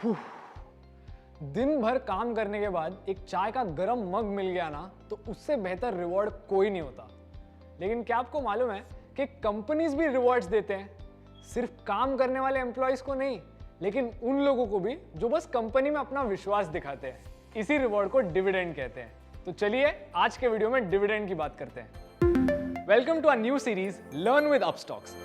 दिन भर काम करने के बाद एक चाय का गरम मग मिल गया ना, तो उससे बेहतर रिवॉर्ड कोई नहीं होता। लेकिन क्या आपको मालूम है कि कंपनीज भी रिवॉर्ड्स देते हैं, सिर्फ काम करने वाले एम्प्लॉयज को नहीं, लेकिन उन लोगों को भी जो बस कंपनी में अपना विश्वास दिखाते हैं। इसी रिवॉर्ड को डिविडेंड कहते हैं। तो चलिए आज के वीडियो में डिविडेंड की बात करते हैं। Welcome to a new series learn with Upstox.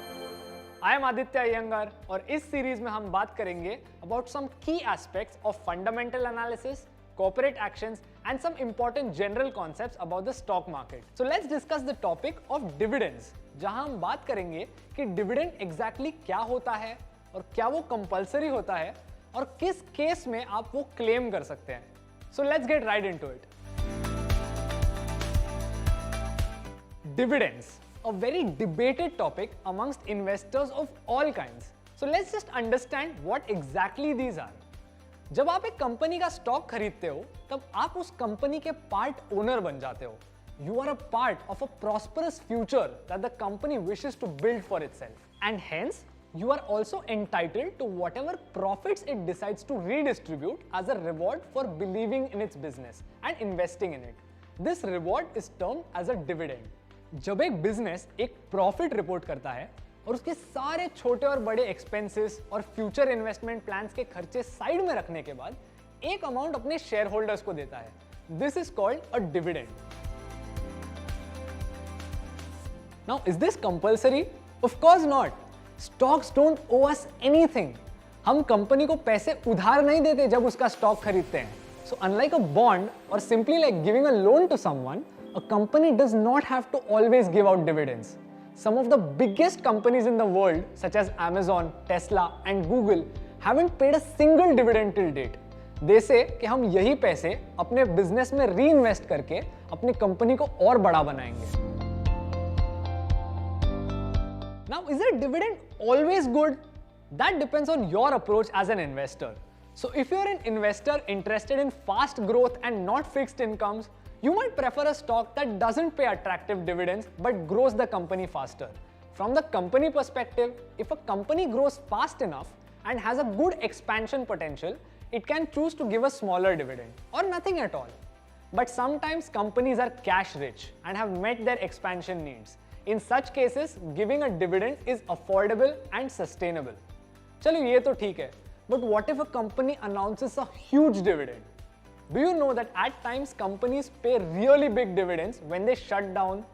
I am Aditya Iyengar और इस सीरीज में हम बात करेंगे अबाउट सम की aspects of fundamental analysis, corporate actions and some important general concepts about the stock market. So let's discuss the topic of dividends, जहां हम बात करेंगे कि डिविडेंड एग्जैक्टली क्या होता है और क्या वो कंपलसरी होता है और किस केस में आप वो क्लेम कर सकते हैं। So let's get right into it. Dividends, a very debated topic amongst investors of all kinds. So let's just understand what exactly these are. जब आप एक कंपनी का स्टॉक खरीदते हो तब आप उस कंपनी के पार्ट ओनर बन जाते हो। You are a part of a prosperous future that the company wishes to build for itself and hence you are also entitled to whatever profits it decides to redistribute as a reward for believing in its business and investing in it. This reward is termed as a dividend. जब एक business एक profit report करता है और उसके सारे छोटे और बड़े एक्सपेंसेस और फ्यूचर इन्वेस्टमेंट प्लान्स के खर्चे साइड में रखने के बाद एक अमाउंट अपने शेयर होल्डर्स को देता है, this is called a dividend. Now is this compulsory? Of course not. Stocks don't owe us anything. हम कंपनी को पैसे उधार नहीं देते जब उसका स्टॉक खरीदते हैं। सो अनलाइक अ बॉन्ड और simply like giving a loan to someone, a company does not have to always give out dividends. Some of the biggest companies in the world, such as Amazon, Tesla, and Google, haven't paid a single dividend till date. They say कि हम यही पैसे अपने business में reinvest करके अपनी company को और बड़ा बनाएंगे। Now, is a dividend always good? That depends on your approach as an investor. So, if you're an investor interested in fast growth and not fixed incomes, you might prefer a stock that doesn't pay attractive dividends but grows the company faster. From the company perspective, if a company grows fast enough and has a good expansion potential, it can choose to give a smaller dividend or nothing at all. But sometimes companies are cash rich and have met their expansion needs. In such cases, giving a dividend is affordable and sustainable. चलो ये तो ठीक है, but what if a company announces a huge dividend? Do you know that at times companies pay really big dividends when they shut down?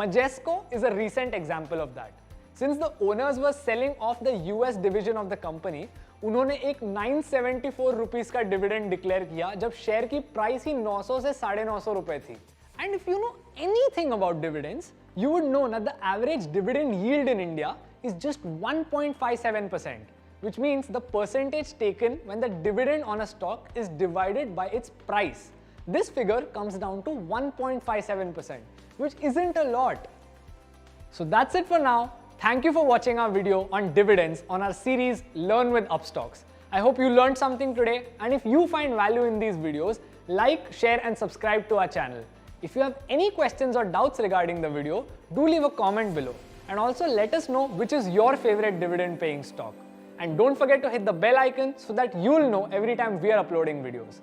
Majesco is a recent example of that. Since the owners were selling off the US division of the company, उन्होंने एक 974 rupees का dividend declare किया जब share की price ही 900 से 950 रुपए थी। And if you know anything about dividends, you would know that the average dividend yield in India is just 1.57%. Which means the percentage taken when the dividend on a stock is divided by its price. This figure comes down to 1.57%, which isn't a lot. So that's it for now. Thank you for watching our video on dividends on our series Learn with Upstocks. I hope you learned something today, and if you find value in these videos, like, share and subscribe to our channel. If you have any questions or doubts regarding the video, do leave a comment below, and also let us know which is your favorite dividend paying stock. And don't forget to hit the bell icon so that you'll know every time we are uploading videos.